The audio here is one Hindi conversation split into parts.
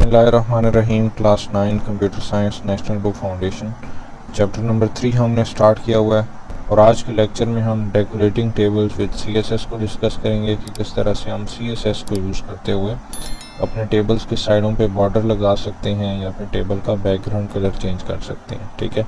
बिस्मिल्लाहिर्रहमानिर्रहीम। Class 9 computer science national book foundation chapter number 3 हमने स्टार्ट किया हुआ है और आज के लेक्चर में हम डेकोरेटिंग टेबल्स विद सीएसएस को डिस्कस करेंगे कि किस तरह से हम सीएसएस को यूज़ करते हुए अपने टेबल्स के साइडों पे बॉर्डर लगा सकते हैं या फिर टेबल का बैकग्राउंड कलर चेंज कर सकते हैं। ठीक है,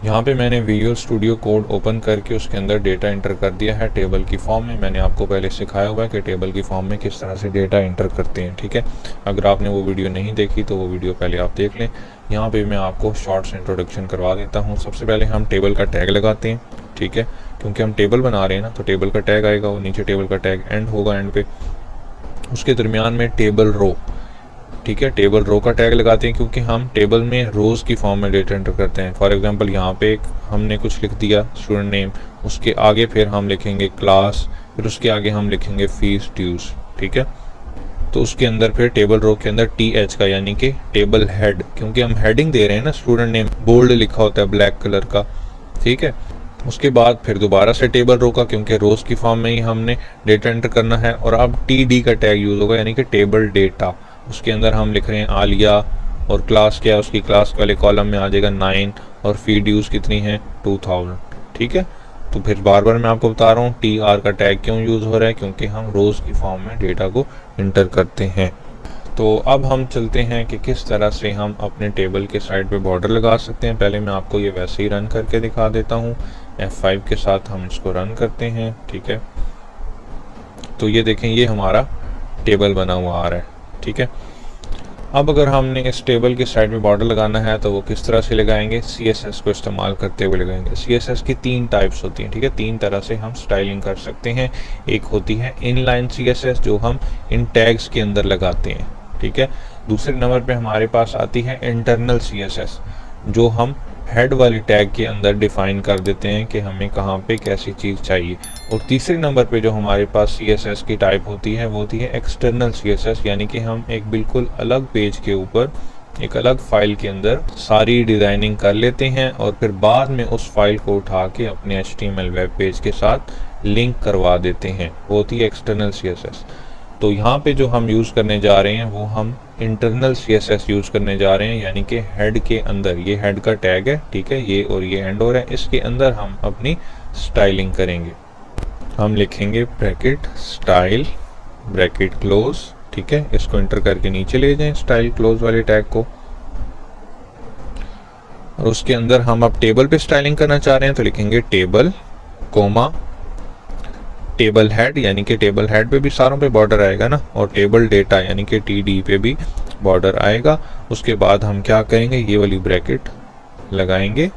यहाँ पे मैंने विजुअल स्टूडियो कोड ओपन करके उसके अंदर डेटा इंटर कर दिया है टेबल की फॉर्म में। मैंने आपको पहले सिखाया हुआ है कि टेबल की फॉर्म में किस तरह से डेटा इंटर करते हैं। ठीक है, अगर आपने वो वीडियो नहीं देखी तो वो वीडियो पहले आप देख लें। यहाँ पे मैं आपको शॉर्ट से इंट्रोडक्शन करवा देता हूँ। सबसे पहले हम टेबल का टैग लगाते हैं। ठीक है, क्योंकि हम टेबल बना रहे हैं ना, तो टेबल का टैग आएगा और नीचे टेबल का टैग एंड होगा एंड पे, उसके दरमियान में टेबल रो। ठीक है, टेबल रो का टैग लगाते हैं क्योंकि हम टेबल में रोज की फॉर्म में डेटा एंटर करते हैं। फॉर एग्जांपल यहाँ पे हमने कुछ लिख दिया स्टूडेंट नेम, उसके आगे फिर हम लिखेंगे क्लास, फिर उसके आगे हम लिखेंगे फीस ड्यूज। ठीक है, तो उसके अंदर फिर टेबल रो के अंदर TH का यानी कि टेबल हेड, क्योंकि हम हेडिंग दे रहे हैं ना, स्टूडेंट नेम बोल्ड लिखा होता है ब्लैक कलर का। ठीक है, उसके बाद फिर दोबारा से टेबल रो का, क्योंकि रोज की फॉर्म में ही हमने डेटा एंटर करना है। और अब TD का टैग यूज होगा यानी कि टेबल डेटा। उसके अंदर हम लिख रहे हैं आलिया और क्लास क्या है, उसकी क्लास वाले कॉलम में आ जाएगा 9 और फी ड्यूज कितनी है 2000। ठीक है, तो फिर बार बार मैं आपको बता रहा हूँ TR का टैग क्यों यूज़ हो रहा है, क्योंकि हम रोज़ की फॉर्म में डेटा को इंटर करते हैं। तो अब हम चलते हैं कि किस तरह से हम अपने टेबल के साइड पे बॉर्डर लगा सकते हैं। पहले मैं आपको ये वैसे ही रन करके दिखा देता हूँ। F5 के साथ हम इसको रन करते हैं। ठीक है, तो ये देखें, ये हमारा टेबल बना हुआ आ रहा है। ठीक है, अब अगर हमने इस टेबल के साइड में बॉर्डर लगाना है तो वो किस तरह से लगाएंगे, CSS को इस्तेमाल करते हुए लगाएंगे। CSS की 3 टाइप्स होती हैं। ठीक है, 3 तरह से हम स्टाइलिंग कर सकते हैं। एक होती है इनलाइन CSS जो हम इन टैग्स के अंदर लगाते हैं। ठीक है, दूसरे नंबर पे हमारे पास आती है इंटरनल CSS जो हम हेड वाली टैग के अंदर डिफाइन कर देते हैं कि हमें कहाँ पे कैसी चीज़ चाहिए। और तीसरे नंबर पे जो हमारे पास CSS की टाइप होती है वो होती है एक्सटर्नल CSS, यानी कि हम एक बिल्कुल अलग पेज के ऊपर एक अलग फाइल के अंदर सारी डिज़ाइनिंग कर लेते हैं और फिर बाद में उस फाइल को उठा के अपने HTML वेब पेज के साथ लिंक करवा देते हैं। वो होती है एक्सटर्नल CSS। तो यहाँ पे जो हम यूज़ करने जा रहे हैं वो हम इंटरनल CSS यूज़ करने जा रहे हैं, यानी कि हेड के अंदर, ये हेड का टैग है। ठीक है, ये और ये एंड हो रहा है, इसके अंदर हम अपनी स्टाइलिंग करेंगे। हम लिखेंगे ब्रैकेट स्टाइल ब्रैकेट क्लोज। ठीक है, इसको इंटर करके नीचे ले जाएं स्टाइल क्लोज वाले टैग को, और उसके अंदर हम अब टेबल पे स्टाइलिंग करना चाह रहे हैं तो लिखेंगे टेबल कोमा टेबल हेड, यानी कि टेबल हेड पे भी सारों पे बॉर्डर आएगा ना, और टेबल डेटा यानी कि TD पे भी बॉर्डर आएगा। उसके बाद हम क्या करेंगे, ये वाली ब्रैकेट लगाएंगे।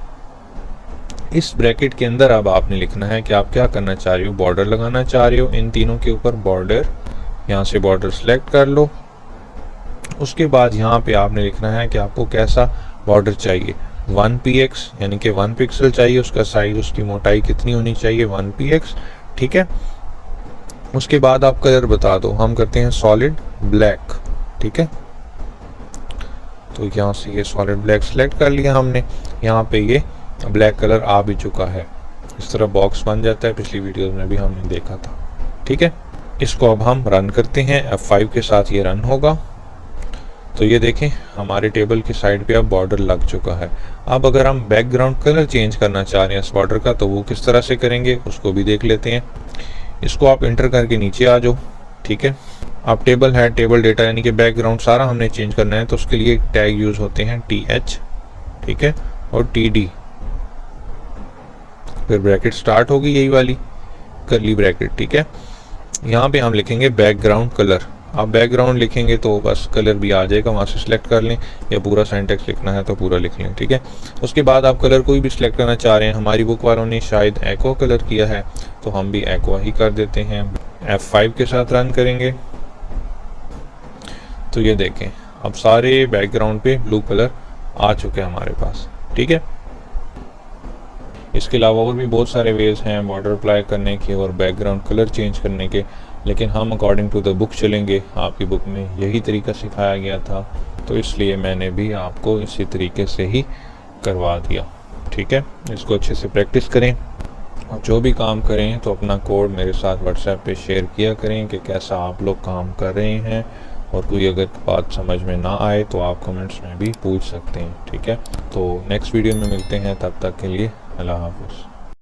इस ब्रैकेट के अंदर अब आपने लिखना है कि आप क्या करना चाह रहे हो, बॉर्डर लगाना चाह रहे हो इन तीनों के ऊपर बॉर्डर। यहाँ से बॉर्डर सेलेक्ट कर लो। उसके बाद यहाँ पे आपने लिखना है कि आपको कैसा बॉर्डर चाहिए। 1px यानी कि 1 पिक्सल चाहिए, उसका साइज, उसकी मोटाई कितनी होनी चाहिए 1px। ठीक है, उसके बाद आप कलर बता दो, हम करते हैं सॉलिड ब्लैक। ठीक है, तो यहाँ से ये सॉलिड ब्लैक सेलेक्ट कर लिया हमने। यहाँ पे ये ब्लैक कलर आ भी चुका है, इस तरह बॉक्स बन जाता है, पिछली वीडियो में भी हमने देखा था। ठीक है, इसको अब हम रन करते हैं। F5 के साथ ये रन होगा। तो ये देखें, हमारे टेबल की साइड पे अब बॉर्डर लग चुका है। अब अगर हम बैकग्राउंड कलर चेंज करना चाह रहे हैं इस बॉर्डर का तो वो किस तरह से करेंगे उसको भी देख लेते हैं। इसको आप इंटर करके नीचे आ जाओ। ठीक है, आप टेबल है टेबल डेटा यानी कि बैकग्राउंड सारा हमने चेंज करना है, तो उसके लिए टैग यूज होते हैं TH। ठीक है, और TD, फिर ब्रैकेट स्टार्ट होगी यही वाली करली ब्रैकेट। ठीक है, यहाँ पे हम लिखेंगे बैकग्राउंड कलर। आप बैकग्राउंड लिखेंगे तो बस कलर भी आ जाएगा, वहाँ से सिलेक्ट कर लें, या पूरा सेंटेक्स लिखना है तो पूरा लिख लें। ठीक है, उसके बाद आप कलर कोई भी सिलेक्ट करना चाह रहे हैं। हमारी बुक वालों ने शायद एक्वा कलर किया है तो हम भी एक्वा ही कर देते हैं। F5 के साथ रन करेंगे तो ये देखें, अब सारे बैकग्राउंड पे ब्लू कलर आ चुके हैं हमारे पास। ठीक है, इसके अलावा और भी बहुत सारे वेज हैं बॉर्डर अप्लाई करने के और बैकग्राउंड कलर चेंज करने के, लेकिन हम अकॉर्डिंग टू द बुक चलेंगे। आपकी बुक में यही तरीका सिखाया गया था तो इसलिए मैंने भी आपको इसी तरीके से ही करवा दिया। ठीक है, इसको अच्छे से प्रैक्टिस करें और जो भी काम करें तो अपना कोड मेरे साथ WhatsApp पे शेयर किया करें कि कैसा आप लोग काम कर रहे हैं और कोई अगर बात समझ में ना आए तो आप कमेंट्स में भी पूछ सकते हैं, ठीक है। तो नेक्स्ट वीडियो में मिलते हैं, तब तक के लिए अल्लाह हाफ़िज़।